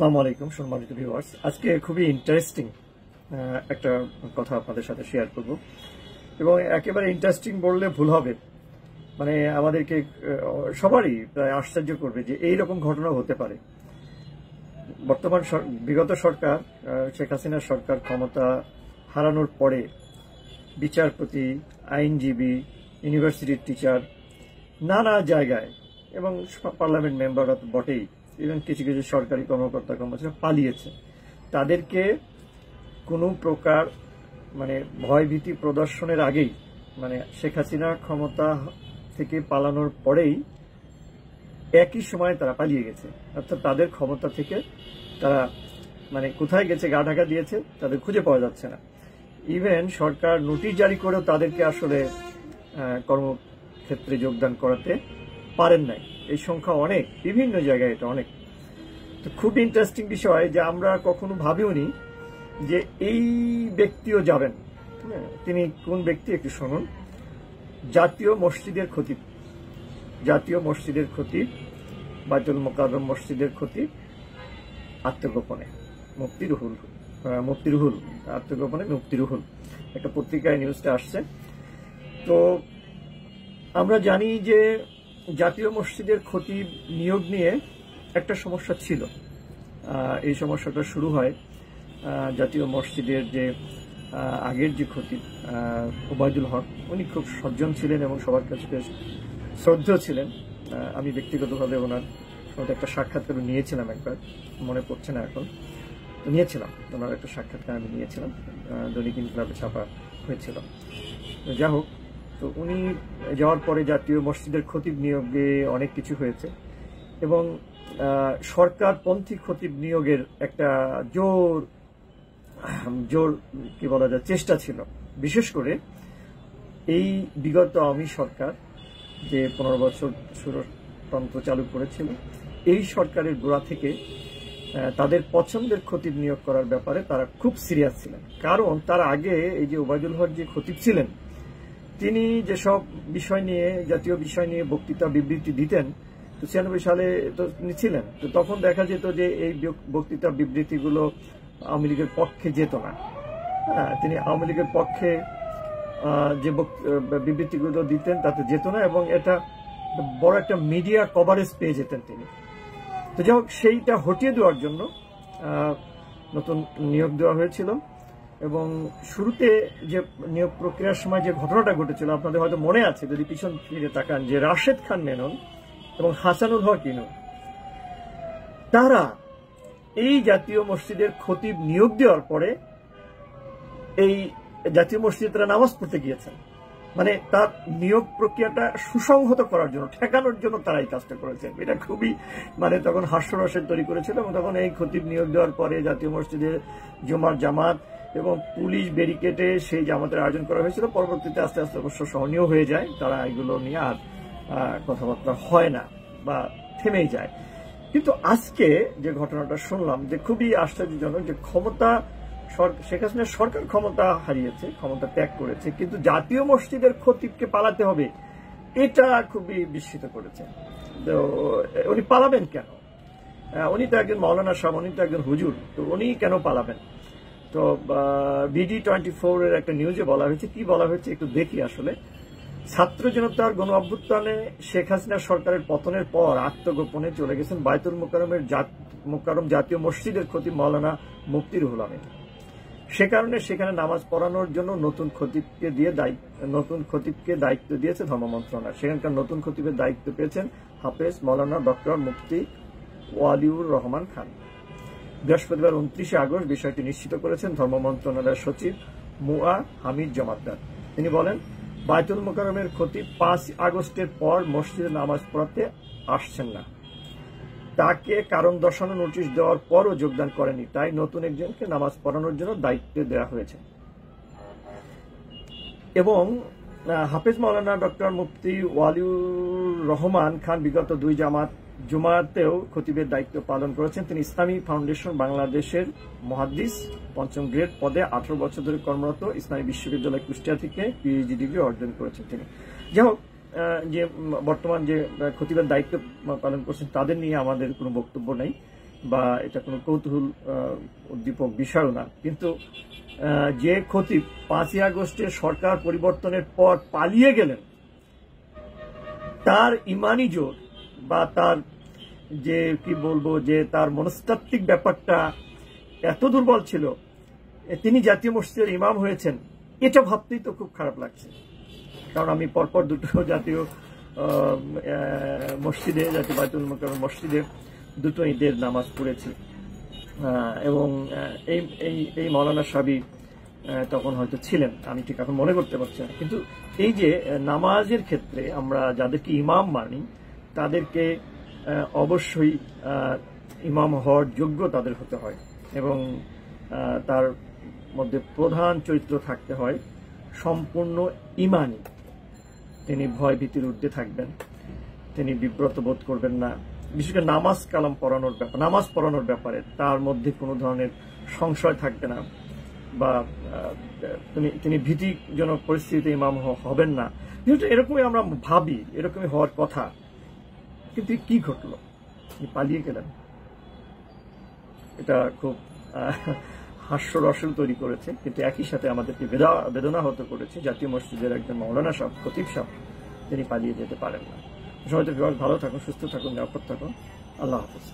আসসালামু আলাইকুম সম্মানিত ভিউয়ার্স, আজকে খুবই ইন্টারেস্টিং একটা কথা আপনাদের সাথে শেয়ার করব এবং একেবারে ইন্টারেস্টিং বললে ভুল হবে। মানে আমাদেরকে সবারই প্রায় আশ্চর্য করবে যে এই রকম ঘটনা হতে পারে। বর্তমান বিগত সরকার, শেখ হাসিনার সরকার ক্ষমতা হারানোর পরে বিচারপতি, আইনজীবী, ইউনিভার্সিটির টিচার নানা জায়গায় এবং পার্লামেন্ট মেম্বাররা তো বটেই, ইভেন কিছু কিছু সরকারি কর্মকর্তা কর্মচারী পালিয়েছে। তাদেরকে কোনো প্রকার ভয়ভীতি প্রদর্শনের আগেই, শেখ হাসিনা ক্ষমতা থেকে পালানোর পরেই একই সময় তারা পালিয়ে গেছে। অর্থাৎ তাদের ক্ষমতা থেকে তারা কোথায় গেছে, গা ঢাকা দিয়েছে, তাদের খুঁজে পাওয়া যাচ্ছে না। ইভেন সরকার নোটিশ জারি করেও তাদেরকে আসলে কর্মক্ষেত্রে যোগদান করাতে পারেন নাই। এই সংখ্যা অনেক, বিভিন্ন জায়গায় এটা অনেক। তো খুব ইন্টারেস্টিং বিষয় যে আমরা কখনো ভাবিওনি যে এই ব্যক্তিও যাবেন। তিনি কোন ব্যক্তি একটু শুনুন। জাতীয় মসজিদের খতিব, বাইতুল মোকাররম মসজিদের খতিব আত্মগোপনে মুফতি রুহুল আত্মগোপনে মুফতি রুহুল, একটা পত্রিকায় নিউজটা আসছে। তো আমরা জানি যে জাতীয় মসজিদের খতিব নিয়োগ নিয়ে একটা সমস্যা ছিল। এই সমস্যাটা শুরু হয় জাতীয় মসজিদের যে আগের যে খতিব ওবায়দুল হক, উনি খুব সজ্জন ছিলেন এবং সবার কাছে বেশ শ্রদ্ধেয় ছিলেন। আমি ব্যক্তিগতভাবে ওনার সাথে একটা সাক্ষাৎকার নিয়েছিলাম একবার, মনে পড়ছে না এখন, তো নিয়েছিলাম। ওনার একটা সাক্ষাৎকার আমি নিয়েছিলাম, দৈনিক ইনকিলাবে ছাপা হয়েছিল। যা হোক, তো উনি যাওয়ার পরে জাতীয় মসজিদের খতিব নিয়োগে অনেক কিছু হয়েছে এবং সরকারপন্থী খতিব নিয়োগের একটা জোর কি বলা যায় চেষ্টা ছিল। বিশেষ করে এই বিগত আওয়ামী সরকার যে 15 বছর ষড়যন্ত্র চালু করেছিল, এই সরকারের গোড়া থেকে তাদের পছন্দের খতিব নিয়োগ করার ব্যাপারে তারা খুব সিরিয়াস ছিলেন। কারণ তার আগে এই যে ওবায়দুল হক যে খতিব ছিলেন, তিনি যেসব বিষয় নিয়ে, জাতীয় বিষয় নিয়ে বক্তৃতা বিবৃতি দিতেন, তো 96 সালে তো তিনি ছিলেন, তো তখন দেখা যেত যে এই বক্তৃতা বিবৃতিগুলো আওয়ামী লীগের পক্ষে যেত না। তিনি আওয়ামী লীগের পক্ষে যে বিবৃতিগুলো দিতেন তাতে যেত না এবং এটা বড় একটা মিডিয়া কভারেজ পেয়ে যেতেন তিনি। তো যাই হোক, সেইটা হটিয়ে দেওয়ার জন্য নতুন নিয়োগ দেওয়া হয়েছিল এবং শুরুতে যে নিয়োগ প্রক্রিয়ার সময় যে ঘটনাটা ঘটেছিল আপনাদের হয়তো মনে আছে, যদি পিছন ফিরে তাকান, যে রাশেদ খান মেনন এবং হাসানুল হক ইনু, তারা এই জাতীয় মসজিদের খতিব নিয়োগ দেওয়ার পরে এই জাতীয় মসজিদে তারা নামাজ পড়তে গিয়েছেন। তার নিয়োগ প্রক্রিয়াটা সুসংহত করার জন্য, ঠেকানোর জন্য তারা এই কাজটা করেছেন। এটা খুবই তখন হাস্যরসের তৈরি করেছিল এবং তখন এই খতিব নিয়োগ দেওয়ার পরে জাতীয় মসজিদে জুমার জামাত এবং পুলিশ ব্যারিকেডে সেই জামাতের আয়োজন করা হয়েছিল। পরবর্তীতে আস্তে আস্তে অবশ্য সহনীয় হয়ে যায়, তারা এগুলো নিয়ে আর কথাবার্তা হয় না বা থেমেই যায়। কিন্তু আজকে যে ঘটনাটা শুনলাম, যে খুবই আশ্চর্যজনক, যে শেখ হাসিনার সরকার ক্ষমতা হারিয়েছে, ক্ষমতা ত্যাগ করেছে, কিন্তু জাতীয় মসজিদের খতিবকে পালাতে হবে, এটা খুবই বিস্মিত করেছে। তো উনি পালাবেন কেন? উনি তো একজন মাওলানা সাহেব, উনি তো একজন হুজুর, তো উনি কেন পালাবেন? তো BD24 এর একটা নিউজে বলা হয়েছে, কি বলা হয়েছে একটু দেখি। আসলে ছাত্র জনতার গণ অভ্যুত্থানে শেখ হাসিনার সরকারের পতনের পর আত্মগোপনে চলে গেছেন বাইতুল মোকাররম জাতীয় মসজিদের খতিব মাওলানা মুফতি রুহুল আমিন। সে কারণে সেখানে নামাজ পড়ানোর জন্য নতুন খতিবকে দায়িত্ব দিয়েছে ধর্ম মন্ত্রণালয়। সেখানকার নতুন খতিবের দায়িত্ব পেয়েছেন হাফেজ মাওলানা ডক্টর মুফতি ওয়ালিউর রহমান খান। বৃহস্পতিবার 29 আগস্ট বিষয়টি নিশ্চিত করেছেন ধর্ম মন্ত্রণালয়ের সচিব মুআ হামিদ জমাদ্দার। তিনি বলেন, বাইতুল মোকাররমের খতিব 5 আগস্টের পর মসজিদে নামাজ পড়াতে আসছেন না। তাকে কারণ দর্শানো নোটিশ দেওয়ার পরও যোগদান করেনি, তাই নতুন একজনকে নামাজ পড়ানোর জন্য দায়িত্ব দেওয়া হয়েছে। এবং হাফেজ মাওলানা ডক্টর মুফতি ওয়ালিউর রহমান খান বিগত 2 জুমাতেও খতিবের দায়িত্ব পালন করেছেন। তিনি ইসলামী ফাউন্ডেশন বাংলাদেশের মুহাদ্দিস 5ম গ্রেড পদে 18 বছর ধরে কর্মরত, ইসলামী বিশ্ববিদ্যালয় কুষ্টিয়া থেকে PhD ডিগ্রি অর্জন করেছেন তিনি। যাই হোক, যে বর্তমান যে খতিবের দায়িত্ব পালন করছেন তাদের নিয়ে আমাদের কোনো বক্তব্য নেই, বা এটা কোনো কৌতূহল উদ্দীপক বিষয়ও না, কিন্তু যে খতিব 5ই আগস্টে সরকার পরিবর্তনের পর পালিয়ে গেলেন, তার ইমানি জোর বা তার যে কি বলবো যে তার মনস্তাত্ত্বিক ব্যাপারটা এত দুর্বল ছিল, তিনি জাতীয় মসজিদের ইমাম হয়েছেন, এটা ভাবতেই তো খুব খারাপ লাগছে। কারণ আমি পরপর দুটো জাতীয় মসজিদে, জাতীয় বাইতুল মুকাররম মসজিদে দুটো ঈদের নামাজ পড়েছি, এবং এই মৌলানা সাবি তখন হয়তো ছিলেন, আমি ঠিক এখন মনে করতে পারছি না। কিন্তু এই যে নামাজের ক্ষেত্রে আমরা যাদেরকে ইমাম মানি, তাদেরকে অবশ্যই ইমাম হওয়ার যোগ্য তাদের হতে হয়, এবং তার মধ্যে প্রধান চরিত্র থাকতে হয় সম্পূর্ণ ইমানি। তিনি ভয় ভীতির ঊর্ধ্বে থাকবেন, তিনি বিব্রত বোধ করবেন না, বিশেষ করে নামাজ কালাম পড়ানোর ব্যাপার, নামাজ পড়ানোর ব্যাপারে তার মধ্যে কোনো ধরনের সংশয় থাকবে না, বা তিনি ভীতিজনক পরিস্থিতিতে ইমাম হবেন না। যেহেতু এরকমই আমরা ভাবি, এরকমই হওয়ার কথা, কিন্তু কি ঘটলো? পালিয়ে গেলেন। এটা খুব হাস্যরসেল তৈরি করেছে, কিন্তু একই সাথে আমাদেরকে বেদনাহত করেছে। জাতীয় মসজিদের একজন মৌলানা সাহেব, খতিব সাহেব, তিনি পালিয়ে যেতে পারেন না। সবাই ভালো থাকুন, সুস্থ থাকুন, নিরাপদ থাকুন। আল্লাহ হাফেজ।